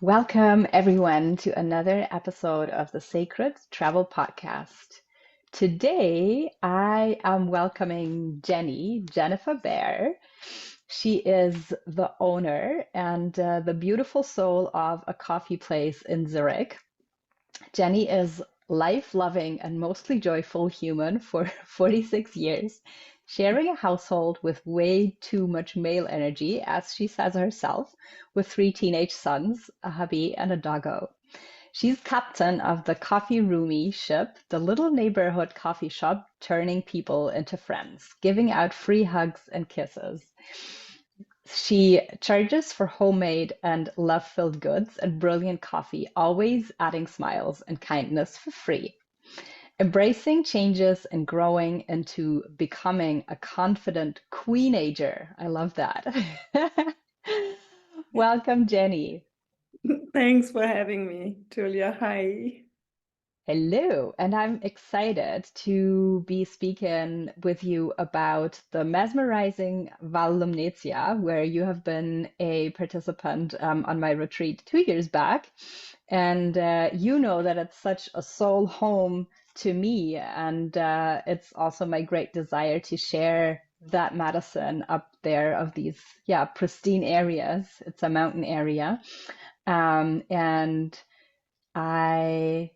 Welcome, everyone, to another episode of the Sacred Travel Podcast. Today, I am welcoming Jennifer Baer. She is the owner and the beautiful soul of a coffee place in Zurich. Jenny is life-loving and mostly joyful human for 46 years, sharing a household with way too much male energy, as she says herself, with three teenage sons, a hubby, and a doggo. She's captain of the Café Rumi ship, the little neighborhood coffee shop turning people into friends, giving out free hugs and kisses. She charges for homemade and love-filled goods and brilliant coffee, always adding smiles and kindness for free. Embracing changes and growing into becoming a confident queenager. I love that. Welcome, Jenny. Thanks for having me, Julia. Hi. Hello, and I'm excited to be speaking with you about the mesmerizing Val Lumnezia, where you have been a participant on my retreat 2 years back. And you know that it's such a soul home to me, and it's also my great desire to share that medicine up there of these, yeah, pristine areas. It's a mountain area. And I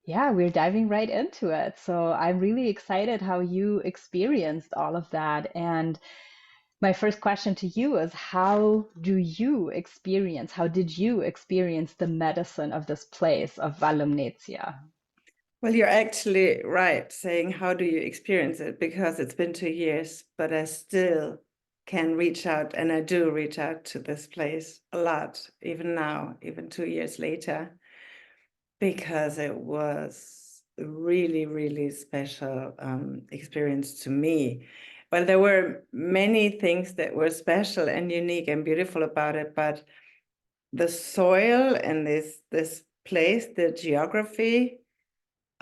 yeah, we're diving right into it. So I'm really excited how you experienced all of that. And my first question to you is how did you experience the medicine of this place of Valumnetia? Well, you're actually right saying, how do you experience it? Because it's been 2 years, but I still can reach out, and I do reach out to this place a lot, even now, even 2 years later, because it was a really, really special experience to me. Well, there were many things that were special and unique and beautiful about it, but the soil and this place, the geography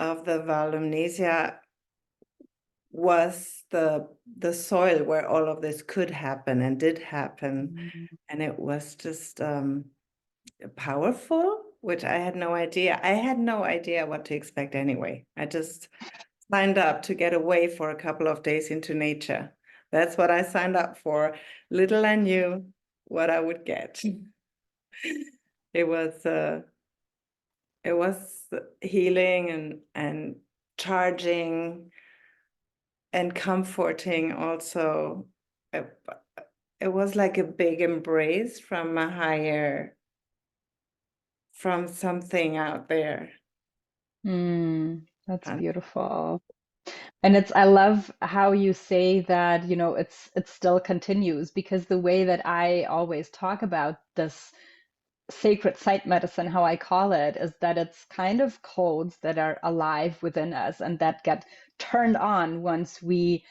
of the Val Lumnezia was the soil where all of this could happen and did happen. And it was just powerful, which I had no idea. I had no idea what to expect anyway. I just signed up to get away for a couple of days into nature. That's what I signed up for. Little I knew what I would get. It was it was healing and charging and comforting also. It was like a big embrace from a higher, from something out there. That's And beautiful. And I love how you say that, it still continues because the way that I always talk about this sacred site medicine, how I call it, is that it's kind of codes that are alive within us and that get turned on once we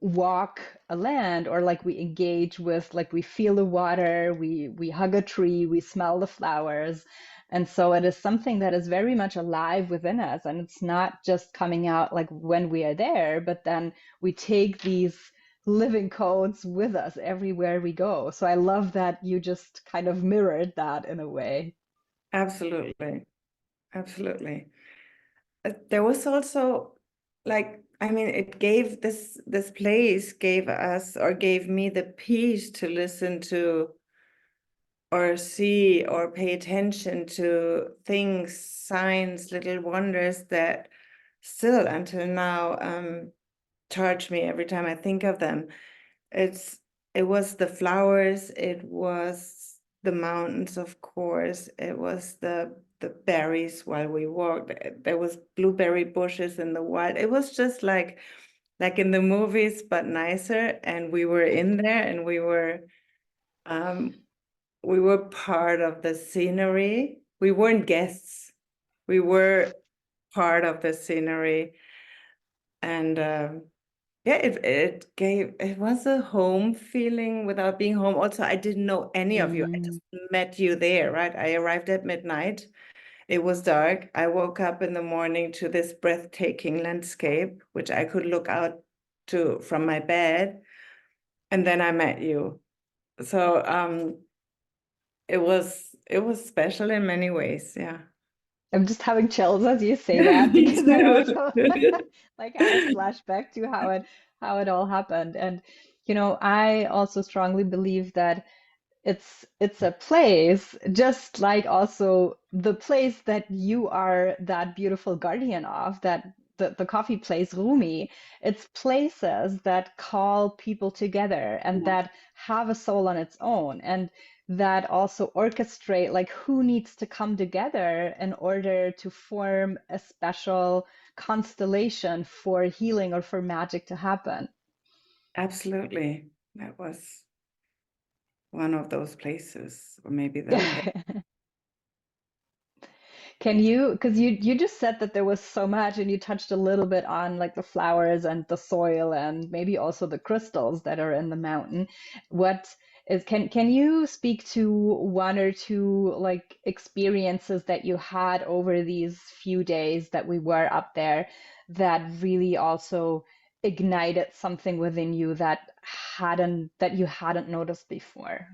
walk a land or like we engage with, like we feel the water, we hug a tree, we smell the flowers. And so it is something that is very much alive within us. And it's not just coming out like when we are there, but then we take these living codes with us everywhere we go. So I love that you just kind of mirrored that in a way. absolutely, absolutely. There was also like, I mean, it gave this place gave us or gave me the peace to listen to or see or pay attention to things, signs, little wonders that still until now charge me every time I think of them. It's it was the flowers, it was the mountains, of course, it was the berries while we walked. There was blueberry bushes in the wild. It was just like in the movies, but nicer. And we were in there, and um we were part of the scenery. We weren't guests. We were part of the scenery. And yeah, it was a home feeling without being home. Also, I didn't know any of you. I Mm, just met you there, right? I arrived at midnight. It was dark. I woke up in the morning to this breathtaking landscape, which I could look out to from my bed. And then I met you. So it was it was special in many ways. Yeah. I'm just having chills as you say that Me because I too. also like had a flashback to how it all happened. And I also strongly believe that it's a place, just like also the place that you are that beautiful guardian of, that the coffee place Rumi. It's places that call people together and that have a soul on its own, and that also orchestrate like who needs to come together in order to form a special constellation for healing or for magic to happen. Absolutely. That was one of those places, or maybe the place. Can you, because you just said that there was so much and you touched a little bit on like the flowers and the soil and maybe also the crystals that are in the mountain. What is can you speak to one or two like experiences that you had over these few days that we were up there that really also ignited something within you that you hadn't noticed before?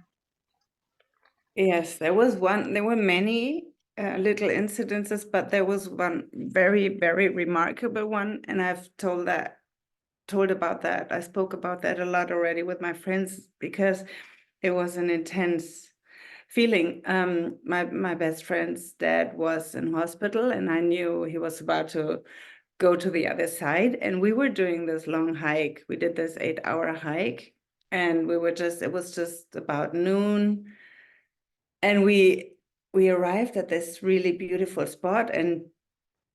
Yes, there were many little incidences, but there was one very, very remarkable one. And I've told about that. I spoke about that a lot already with my friends because it was an intense feeling. My best friend's dad was in hospital, and I knew he was about to go to the other side. And we were doing this long hike. We did this 8-hour hike, and it was just about noon, and we arrived at this really beautiful spot. And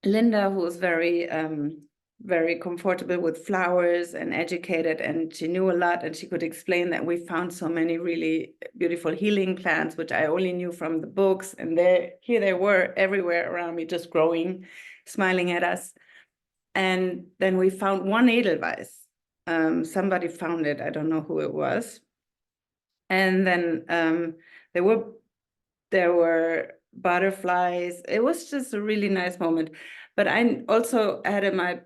Linda, who was very comfortable with flowers and educated, and she knew a lot, and she could explain that we found so many really beautiful healing plants, which I only knew from the books. And here they were everywhere around me, just growing, smiling at us. And then we found one edelweiss. Somebody found it. I don't know who it was. And then there were there were butterflies. It was just a really nice moment. But I also had in my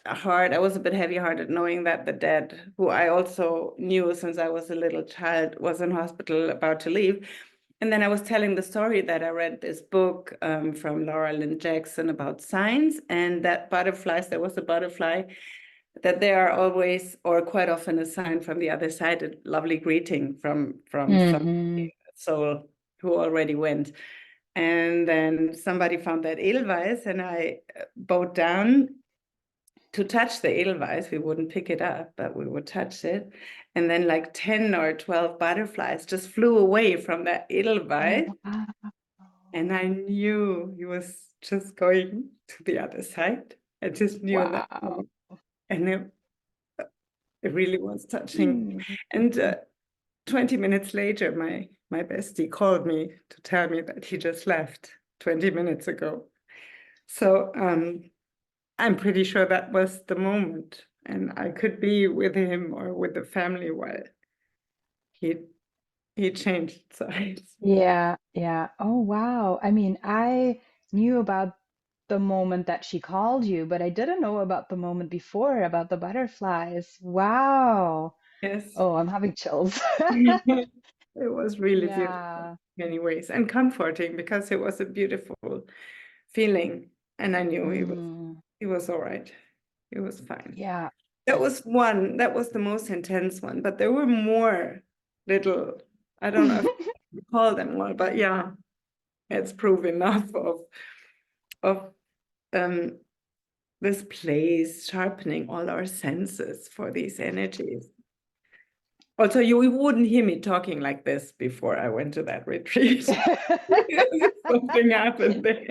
heart, I was a bit heavy-hearted knowing that the dad, who I also knew since I was a little child, was in hospital about to leave. And then I was telling the story that I read this book from Laura Lynn Jackson about signs, and that butterflies, there was a butterfly, that they are always or quite often a sign from the other side, a lovely greeting from some Hmm. soul who already went. And then somebody found that edelweiss, and I bowed down to touch the edelweiss. We wouldn't pick it up, but we would touch it. And then like 10 or 12 butterflies just flew away from that edelweiss. Oh, wow. And I knew he was just going to the other side. I just knew in that Wow. moment. And it really was touching. Mm. And 20 minutes later, my bestie called me to tell me that he just left 20 minutes ago. So I'm pretty sure that was the moment, and I could be with him or with the family while he he changed sides. Yeah, yeah. Oh, wow. I mean, I knew about the moment that she called you, but I didn't know about the moment before about the butterflies. Wow. Yes. Oh, I'm having chills. It was really beautiful Yeah. in many ways and comforting because it was a beautiful feeling, and I knew Mm, he was all right. He was fine. yeah. That was the most intense one, but there were more little, I don't know if I call them all, but yeah, it's proof enough of um this place sharpening all our senses for these energies. Also, you wouldn't hear me talking like this before I went to that retreat. Something happened there.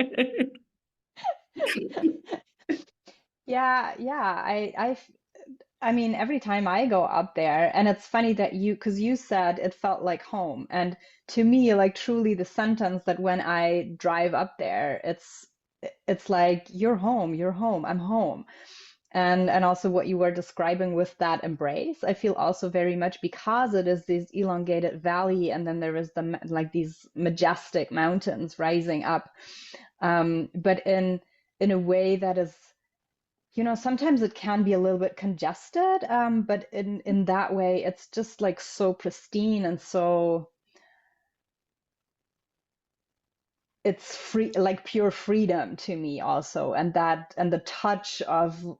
Yeah, yeah. I mean, every time I go up there, and it's funny that because you said it felt like home. And to me, like truly the sentence that when I drive up there, it's like you're home, I'm home. And also what you were describing with that embrace, I feel also very much because it is this elongated valley, and then there is like these majestic mountains rising up, but in a way that is, sometimes it can be a little bit congested, but in that way, it's just like so pristine and so it's free, like pure freedom to me also, and that and the touch of,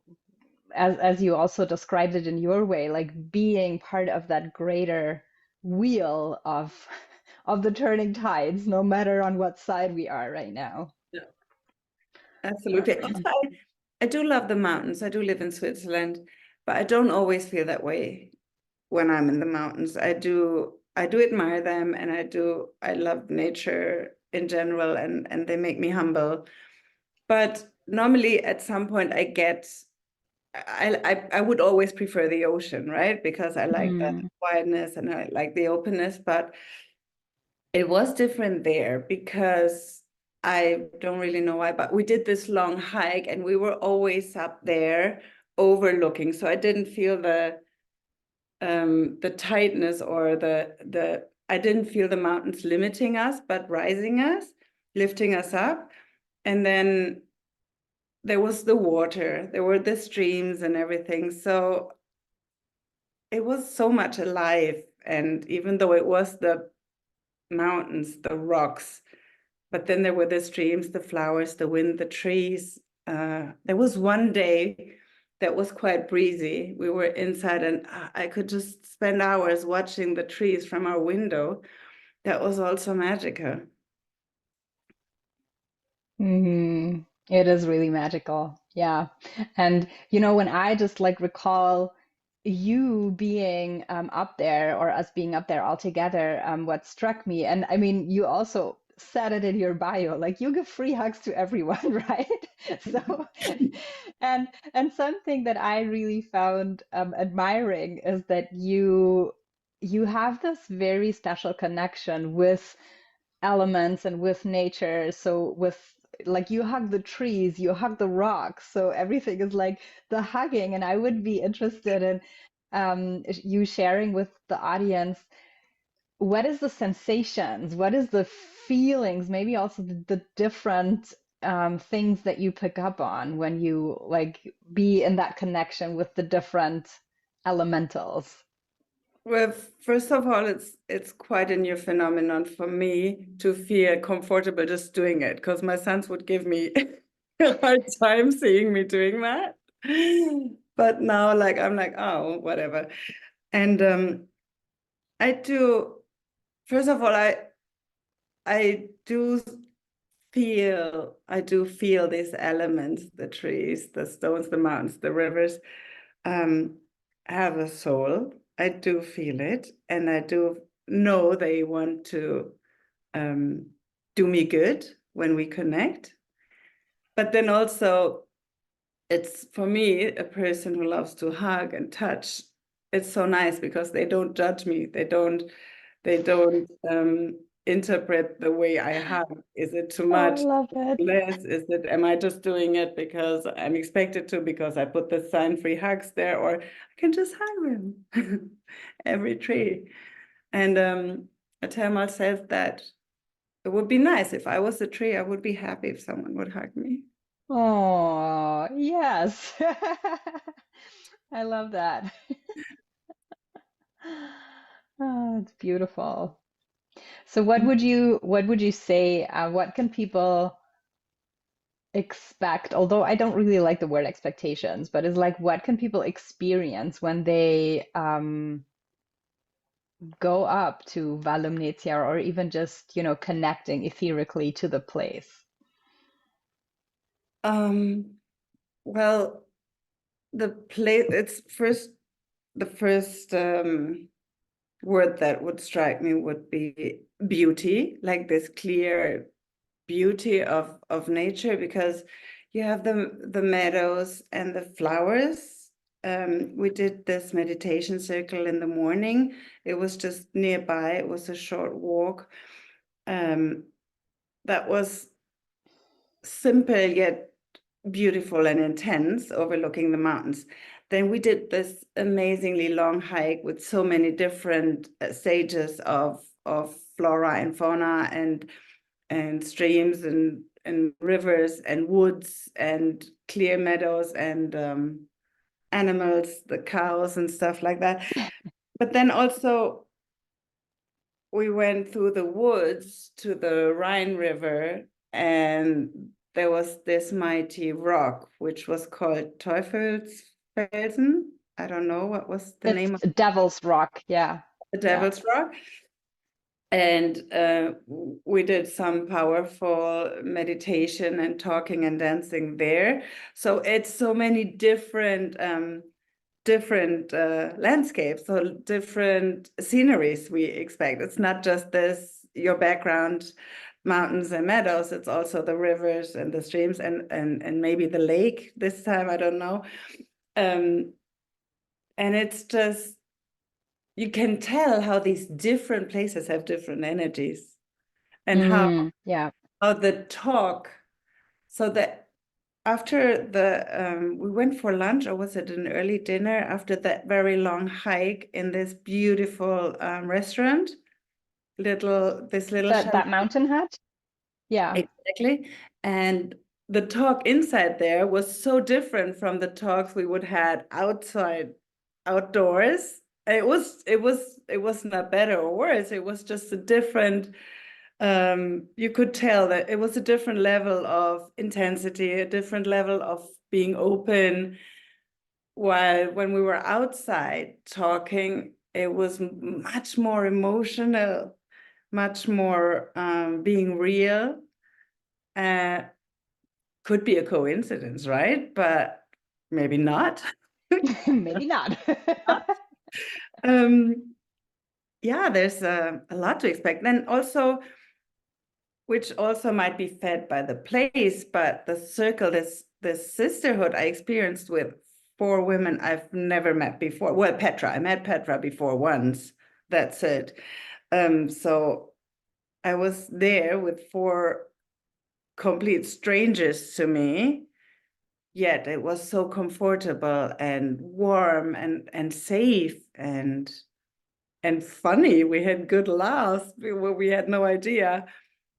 as you also described it in your way, like being part of that greater wheel of the turning tides, no matter on what side we are right now. Yeah. Absolutely. Also, I do love the mountains. I do live in Switzerland, but I don't always feel that way when I'm in the mountains. I do admire them, and I love nature in general, and they make me humble. But normally at some point I would always prefer the ocean, right? Because I like that Mm. quietness and I like the openness, but it was different there because I don't really know why, but we did this long hike and we were always up there overlooking. So I didn't feel the tightness or the I didn't feel the mountains limiting us, but rising us, lifting us up. And then there was the water, there were the streams and everything. So it was so much alive. And even though it was the mountains, the rocks, but then there were the streams, the flowers, the wind, the trees. There was one day that was quite breezy. We were inside and I could just spend hours watching the trees from our window. That was also magical. Hmm. It is really magical. Yeah. And when I just like recall you being up there, or us being up there all together, what struck me, and I mean, you also said it in your bio, like you give free hugs to everyone, right? So, and something that I really found admiring is that you have this very special connection with elements and with nature. So with, like, you hug the trees, you hug the rocks, so everything is like the hugging. And I would be interested in you sharing with the audience, what is the sensations, what is the feelings, maybe also the different things that you pick up on when you like be in that connection with the different elementals. Well, first of all, it's quite a new phenomenon for me to feel comfortable just doing it because my sons would give me a hard time seeing me doing that. But now, like, I'm like, oh, whatever. And I do, first of all, I do feel these elements, the trees, the stones, the mountains, the rivers, um, have a soul. I do feel it, and I do know they want to um, do me good when we connect. But then also, it's for me, a person who loves to hug and touch. It's so nice because they don't judge me. They don't interpret the way I hug. Is it too Oh, I much? love it. Less? Am I just doing it because I'm expected to, because I put the sign free hugs there, or I can just hug them every tree. And I tell myself that it would be nice if I was a tree, I would be happy if someone would hug me. Oh, yes. I love that. Oh, it's beautiful. So what would you say, what can people expect? Although I don't really like the word expectations, but it's like, what can people experience when they go up to Val Lumnezia, or even just, connecting etherically to the place? Um, well, the place, the first word that would strike me would be beauty, like this clear beauty of nature, because you have the meadows and the flowers. We did this meditation circle in the morning. It was just nearby. It was a short walk. Um, that was simple yet beautiful and intense, overlooking the mountains. Then we did this amazingly long hike with so many different stages of flora and fauna and streams and rivers and woods and clear meadows and animals, the cows and stuff like that. But then also we went through the woods to the Rhine River, and there was this mighty rock, which was called Teufelsfelsen. I don't know what was the It's name of Devil's Rock. Yeah. the Yeah. Devil's Rock. And we did some powerful meditation and talking and dancing there. So it's so many different landscapes, so different sceneries we expect. It's not just this, your background, mountains and meadows, it's also the rivers and the streams and maybe the lake this time, I don't know. And it's just, you can tell how these different places have different energies and Yeah. how the talk, so that after the we went for lunch, or was it an early dinner after that very long hike in this beautiful restaurant, this little chalet. That mountain hat. Yeah. Exactly. And the talk inside there was so different from the talks we would had outdoors. It was not better or worse. It was just a different, you could tell that it was a different level of intensity, a different level of being open. While when we were outside talking, it was much more emotional, much more being real. Uh, could be a coincidence, right? But maybe not. Maybe not. Yeah, there's a lot to expect. And also, which also might be fed by the place, but the circle, this sisterhood I experienced with 4 women I've never met before. Well, Petra, I met Petra before once. That's it. So I was there with 4 complete strangers to me, yet it was so comfortable and warm and safe and funny. We had good laughs. We had no idea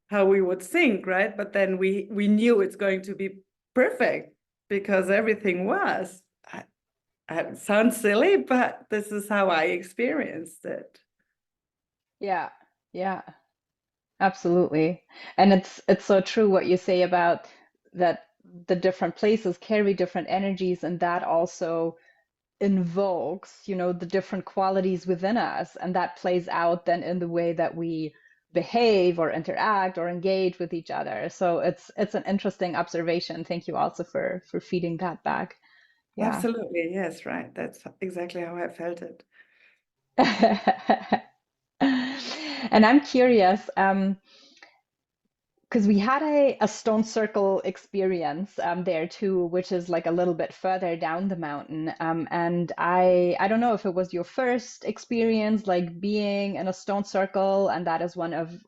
how we would think, right? But then we knew it's going to be perfect because everything was. It sounds silly, but this is how I experienced it. Yeah. Yeah. Absolutely. And it's so true what you say about that the different places carry different energies, and that also invokes, the different qualities within us, and that plays out then in the way that we behave or interact or engage with each other. So it's an interesting observation. Thank you also for feeding that back. Yeah. Absolutely. Yes, right. That's exactly how I felt it. And I'm curious, because we had a stone circle experience there too, which is like a little bit further down the mountain. And I don't know if it was your first experience like being in a stone circle, and that is one of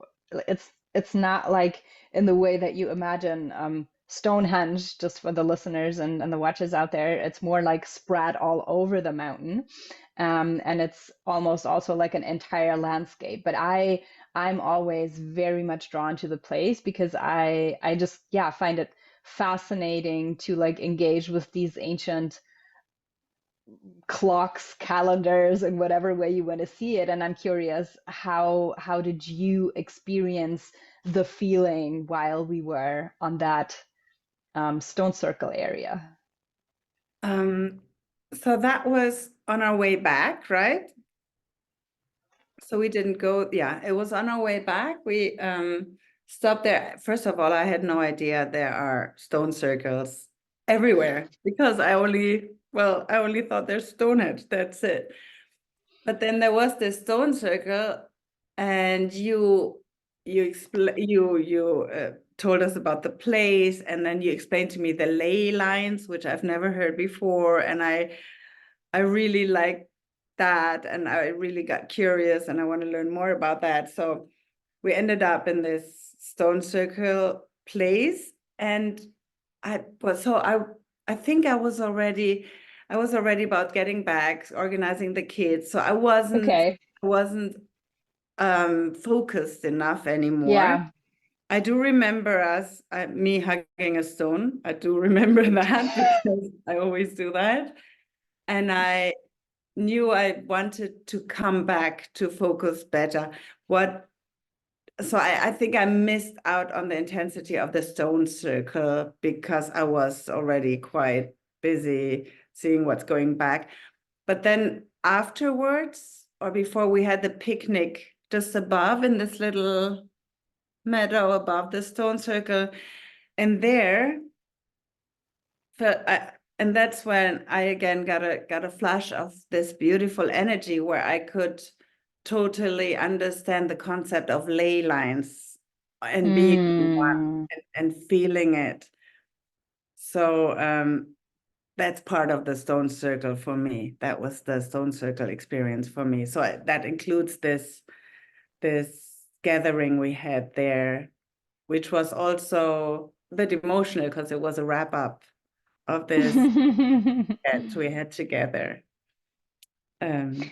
it's not like in the way that you imagine Stonehenge, just for the listeners and the watchers out there. It's more like spread all over the mountain. And it's almost also like an entire landscape. But I'm always very much drawn to the place because I just, yeah, find it fascinating to like engage with these ancient clocks, calendars, in whatever way you want to see it. And I'm curious, how did you experience the feeling while we were on that stone circle area? So that was on our way back, right? So we didn't go, yeah, it was on our way back. We stopped there. First of all, I had no idea there are stone circles everywhere because I only thought there's Stonehenge, that's it. But then there was this stone circle, and you told us about the place, and then you explained to me the ley lines, which I've never heard before, and I really like that, and I really got curious, and I want to learn more about that. So we ended up in this stone circle place, and I think I was already about getting back, organizing the kids. So I wasn't Okay. I wasn't focused enough anymore. Yeah. I do remember me hugging a stone. I do remember that because I always do that. And I knew I wanted to come back to focus better. So I think I missed out on the intensity of the stone circle because I was already quite busy seeing what's going back. But then afterwards, or before, we had the picnic just above in this little meadow above the stone circle. And there, and that's when I again got a flash of this beautiful energy where I could totally understand the concept of ley lines and being one Mm. and feeling it. So that's part of the stone circle for me. That was the stone circle experience for me. So that includes this gathering we had there, which was also a bit emotional because it was a wrap up of this event we had together.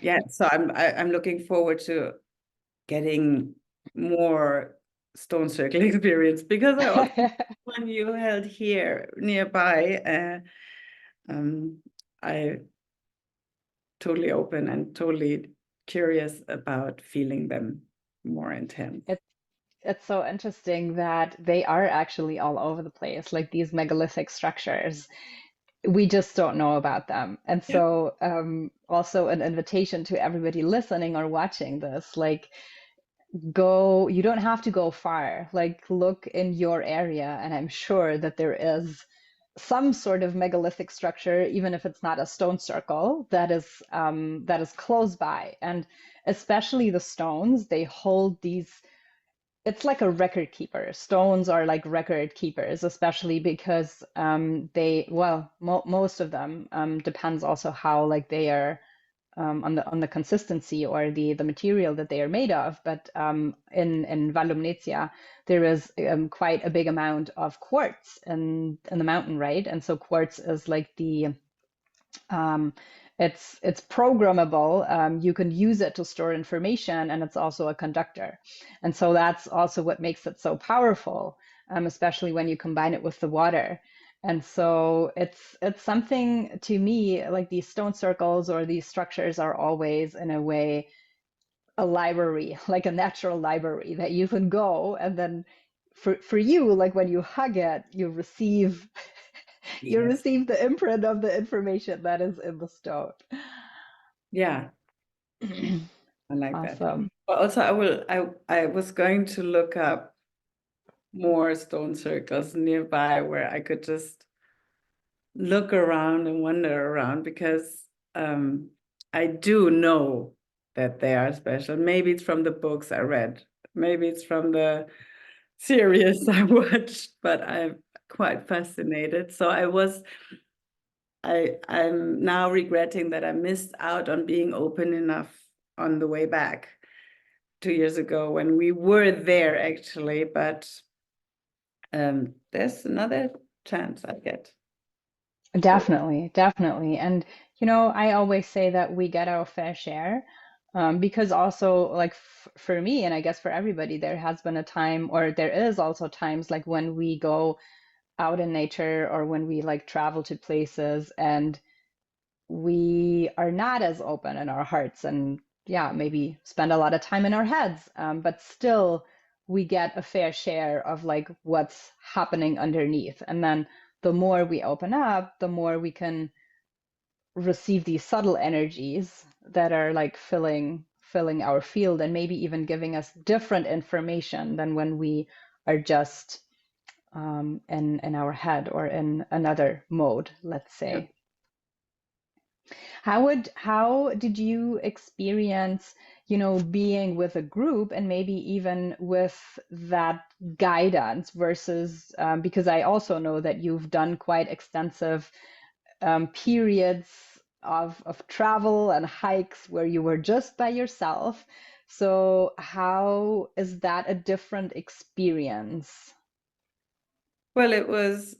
Yeah, so I'm looking forward to getting more stone circle experience because I also one you held here nearby. I totally open and totally curious about feeling them more intense. It's it's so interesting that they are actually all over the place, like these megalithic structures. We just don't know about them. And Yeah. so, also an invitation to everybody listening or watching this, like go, you don't have to go far. Like look in your area, and I'm sure that there is some sort of megalithic structure, even if it's not a stone circle, that is close by. And especially the stones, they hold these, it's like a record keeper. Stones are like record keepers, especially because they, well, most of them depends also how like they are on the consistency or the material that they are made of. But in Val Lumnezia, there is quite a big amount of quartz in the mountain, right? And so quartz is like the um, it's programmable. You can use it to store information, and it's also a conductor. And so that's also what makes it so powerful, especially when you combine it with the water. And so it's something to me, like these stone circles or these structures are always in a way a library, like a natural library that you can go and then for you, like when you hug it, you receive you Yes. receive the imprint of the information that is in the stone. Yeah, I like that. Awesome. But also I was going to look up more stone circles nearby where I could just look around and wander around because I do know that they are special. Maybe it's from the books I read, maybe it's from the series I watched, but I'm quite fascinated. So I'm now regretting that I missed out on being open enough on the way back 2 years ago when we were there actually, but there's another chance I get. Definitely, definitely. And, I always say that we get our fair share, because also, like, f for me, and I guess for everybody, there has been a time, or there is also times like when we go out in nature or when we like travel to places and we are not as open in our hearts and yeah, maybe spend a lot of time in our heads, but still we get a fair share of like what's happening underneath. And then the more we open up, the more we can receive these subtle energies that are like filling our field and maybe even giving us different information than when we are just in our head or in another mode, let's Yeah. say. How did you experience, being with a group and maybe even with that guidance versus, because I also know that you've done quite extensive periods of travel and hikes where you were just by yourself. So how is that a different experience? Well, it was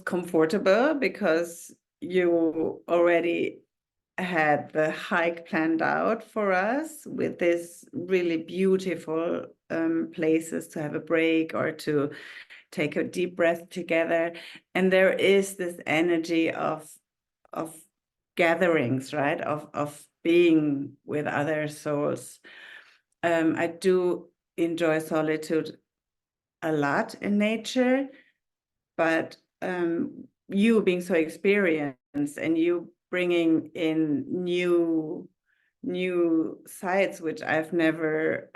comfortable because you already had the hike planned out for us with this really beautiful places to have a break or to take a deep breath together. And there is this energy of gatherings, right? Of being with other souls. I do enjoy solitude a lot in nature, but you being so experienced and you bringing in new sides which I've never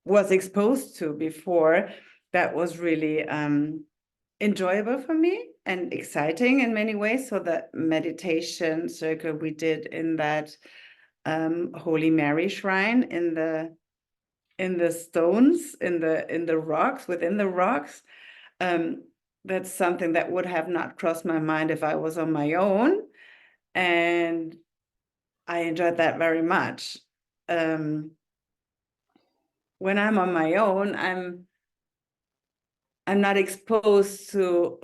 was exposed to before, that was really enjoyable for me and exciting in many ways. So the meditation circle we did in that Holy Mary shrine in the stones, in the rocks, within the rocks, that's something that would have not crossed my mind if I was on my own. And I enjoyed that very much. When I'm on my own, I'm not exposed to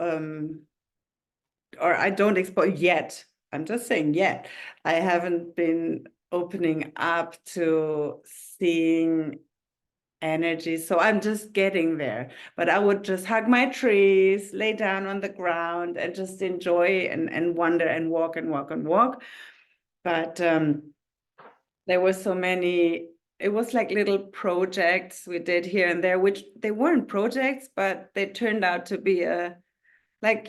or I don't expose yet. I'm just saying yet. I haven't been opening up to seeing energy. So I'm just getting there. But I would just hug my trees, lay down on the ground and just enjoy and wander and walk and walk and walk. But there were so many, it was like little projects we did here and there, which they weren't projects, but they turned out to be like,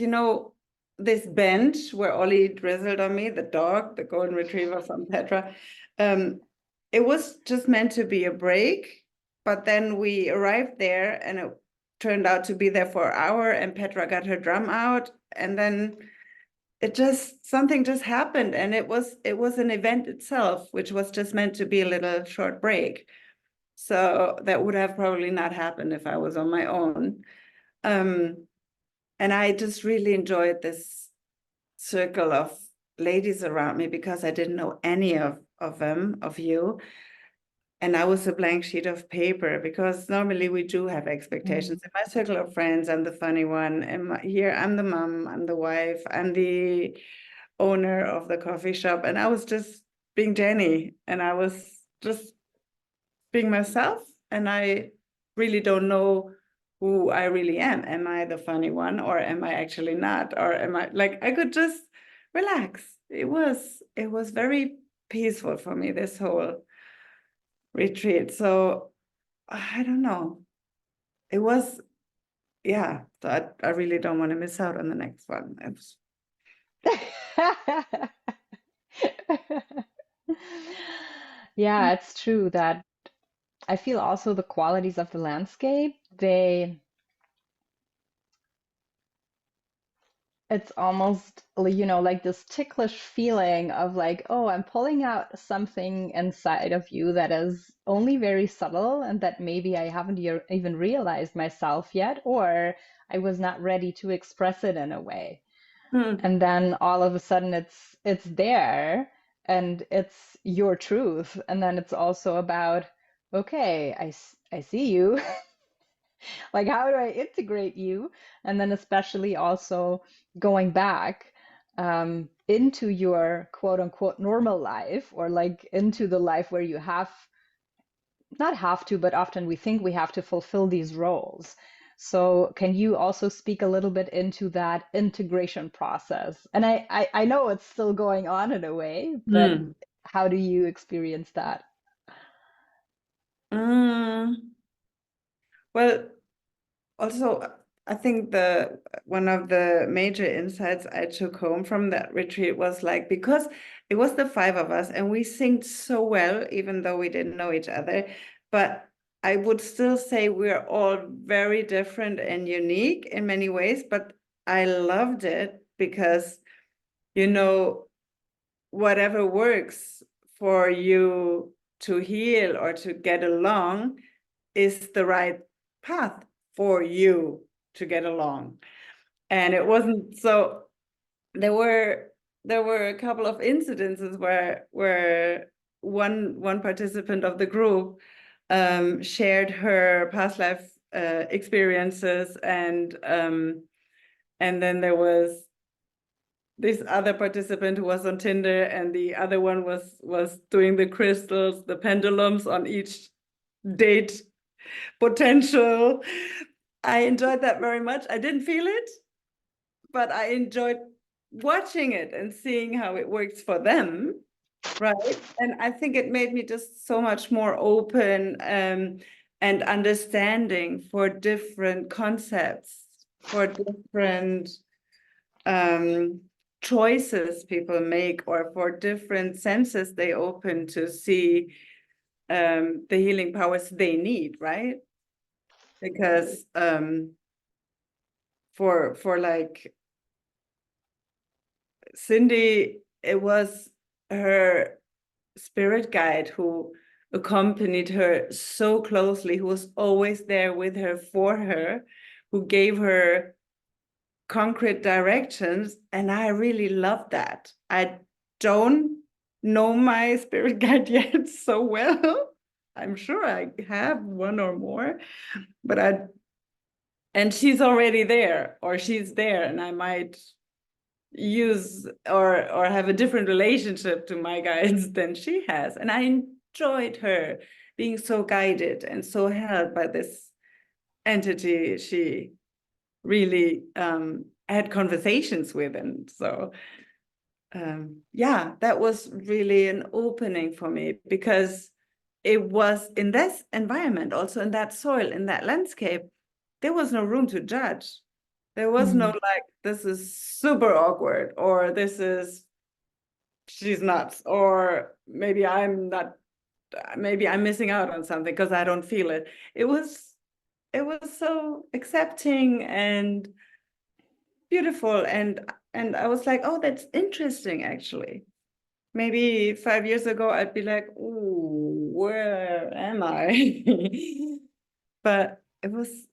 this bench where Ollie drizzled on me, the dog, the golden retriever from Petra. It was just meant to be a break, but then we arrived there and it turned out to be there for an hour and Petra got her drum out and then something just happened and it was an event itself, which was just meant to be a little short break. So that would have probably not happened if I was on my own. And I just really enjoyed this circle of ladies around me because I didn't know any of them, of you. And I was a blank sheet of paper because normally we do have expectations. In my circle of friends, I'm the funny one. And here I'm the mom, I'm the wife, I'm the owner of the coffee shop. And I was just being Jenny and I was just being myself. And I really don't know who I really am. Am I the funny one or am I actually not? Or am I like, I could just relax. It was very peaceful for me, this whole retreat. So I don't know. It was, yeah. So I really don't want to miss out on the next one. Yeah, it's true that I feel also the qualities of the landscape, it's almost, like this ticklish feeling of like, oh, I'm pulling out something inside of you that is only very subtle and that maybe I haven't even realized myself yet, or I was not ready to express it in a way. Hmm. And then all of a sudden it's there and it's your truth. And then it's also about, okay, I see you. Like, how do I integrate you? And then, especially also going back into your quote unquote normal life, or like into the life where you have not have to, but often we think we have to fulfill these roles. So, can you also speak a little bit into that integration process? And I know it's still going on in a way, but Hmm. how do you experience that? Well, also, I think the one of the major insights I took home from that retreat was like, because it was the five of us and we synced so well, even though we didn't know each other, but I would still say we're all very different and unique in many ways, but I loved it because, whatever works for you to heal or to get along is the right path for you to get along. And it wasn't so there were a couple of incidences where one participant of the group shared her past life experiences and then there was this other participant who was on Tinder and the other one was doing the crystals, the pendulums on each date potential. I enjoyed that very much. I didn't feel it, but I enjoyed watching it and seeing how it works for them. right. And I think it made me just so much more open and understanding for different concepts, for different choices people make, or for different senses they open to see the healing powers they need, right? Because for like Cindy, it was her spirit guide who accompanied her so closely, who was always there with her, for her, who gave her concrete directions. And I really love that. I don't know my spirit guide yet so well. I'm sure I have one or more, but and she's already there, or she's there, and I might use or have a different relationship to my guides than she has. And I enjoyed her being so guided and so held by this entity she really had conversations with. And so yeah, that was really an opening for me, because it was in this environment, also in that soil, in that landscape, there was no room to judge. There was no like, this is super awkward, or this is, she's nuts, or maybe I'm not, maybe I'm missing out on something because I don't feel it. It was so accepting and beautiful. And I was like, oh, that's interesting, actually. Maybe 5 years ago, I'd be like, ooh, where am I? But it was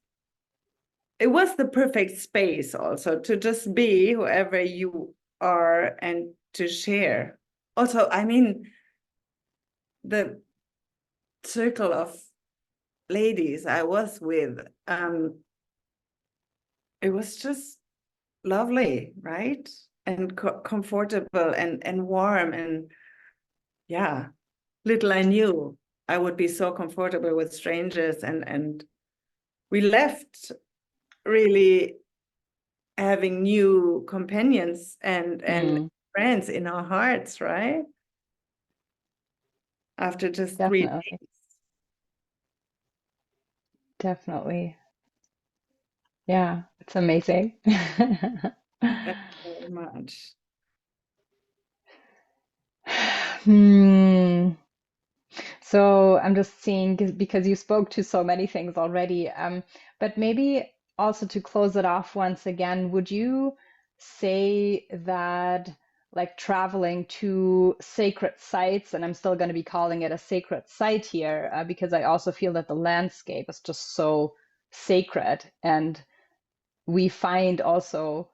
the perfect space also to just be whoever you are and to share. Also, I mean, the circle of ladies I was with, it was just lovely, right? And comfortable and warm. And yeah, little I knew I would be so comfortable with strangers. And we left really having new companions and Mm, friends in our hearts, right? After just 3 days. definitely. Definitely. Yeah, it's amazing. Thank you very much. Hmm. So I'm just seeing because you spoke to so many things already, but maybe also to close it off once again, would you say that like traveling to sacred sites, and I'm still going to be calling it a sacred site here, because I also feel that the landscape is just so sacred, and we find also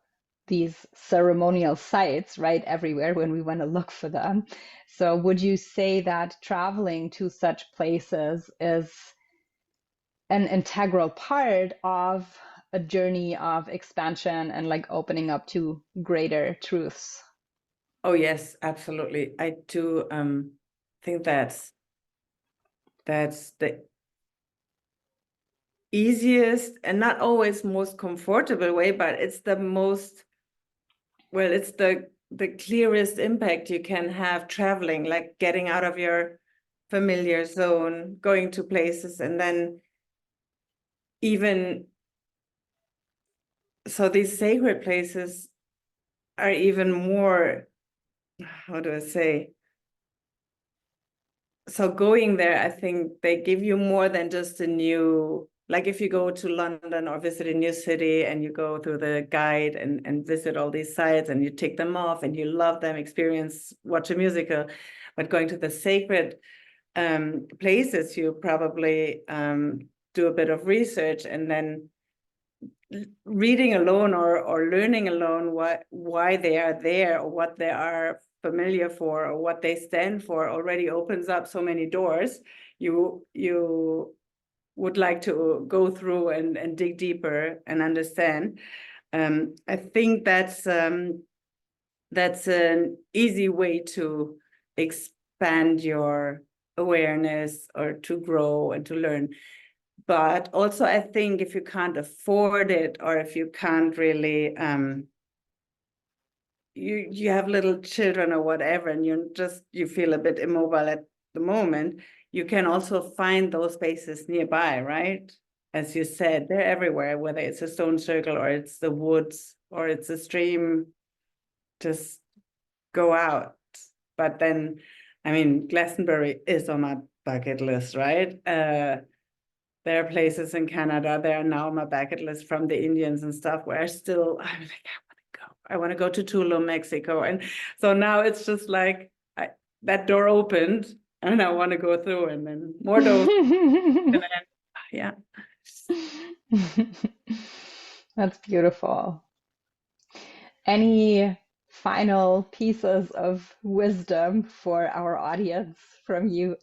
these ceremonial sites right everywhere when we want to look for them. So, would you say that traveling to such places is an integral part of a journey of expansion and like opening up to greater truths? Oh yes, absolutely. I do think that's the easiest and not always most comfortable way, but it's the most, well, it's the clearest impact you can have traveling, like getting out of your familiar zone, going to places. And then even so, these sacred places are even more, how do I say, so going there, I think they give you more than just a new, like if you go to London or visit a new city and you go through the guide and visit all these sites and you take them off and you love them, experience, watch a musical. But going to the sacred places, you probably do a bit of research, and then reading alone or learning alone why they are there, or what they are familiar for, or what they stand for, already opens up so many doors. You would like to go through and dig deeper and understand. I think that's an easy way to expand your awareness, or to grow and to learn. But also, I think if you can't afford it, or if you can't really you have little children or whatever, and you feel a bit immobile at the moment, you can also find those spaces nearby, right? As you said, they're everywhere, whether it's a stone circle or it's the woods or it's a stream. Just go out. But then, I mean, Glastonbury is on my bucket list, right? There are places in Canada, there are now on my bucket list from the Indians and stuff where I'm like, I want to go to Tulum, Mexico. And so now it's just like that door opened and I want to go through, and then more doors. And then, yeah. That's beautiful. Any final pieces of wisdom for our audience from you?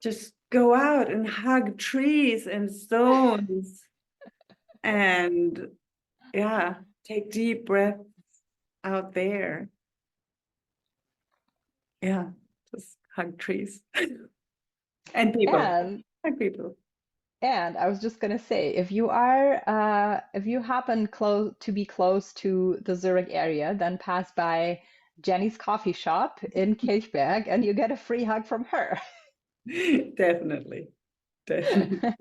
Just go out and hug trees and stones and, yeah, take deep breaths out there. Yeah, just hug trees and people. And Hug people. And I was just gonna say, if you happen close to be close to the Zurich area, then pass by Jenny's coffee shop in Kilchberg, and you get a free hug from her. Definitely. Definitely.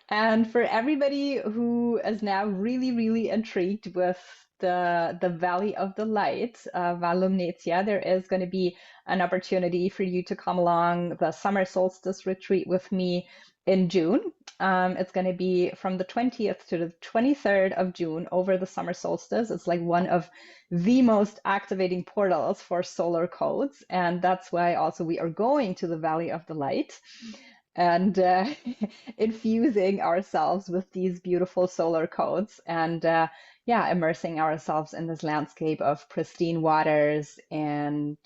And for everybody who is now really, really intrigued with the Valley of the Light, Val Lumnezia, there is going to be an opportunity for you to come along the Summer Solstice Retreat with me in June. It's going to be from the 20th to the 23rd of June over the summer solstice. It's like one of the most activating portals for solar codes, and that's why also we are going to the Valley of the Light and infusing ourselves with these beautiful solar codes and yeah, immersing ourselves in this landscape of pristine waters and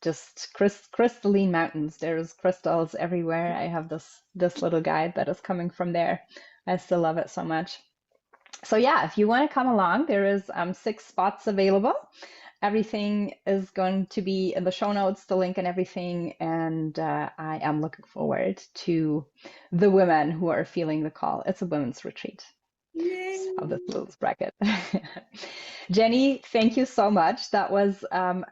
just crystalline mountains. There's crystals everywhere. I have this little guide that is coming from there. I still love it so much. So yeah, if you want to come along, there is 6 spots available. Everything is going to be in the show notes, the link and everything. And I am looking forward to the women who are feeling the call. It's a women's retreat. Yay. Of this little bracket. Jenny, thank you so much. That was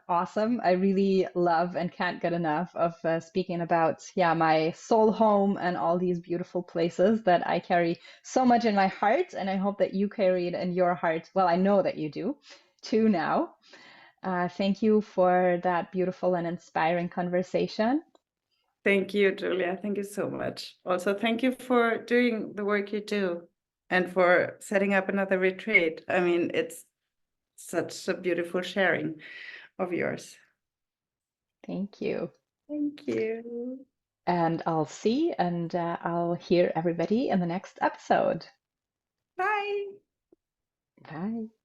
awesome. I really love and can't get enough of speaking about, yeah, my soul home and all these beautiful places that I carry so much in my heart. And I hope that you carry it in your heart. Well, I know that you do too now. Thank you for that beautiful and inspiring conversation. Thank you, Julia. Thank you so much. Also, thank you for doing the work you do and for setting up another retreat. I mean, it's such a beautiful sharing of yours. Thank you. Thank you. And I'll see and I'll hear everybody in the next episode. Bye. Bye.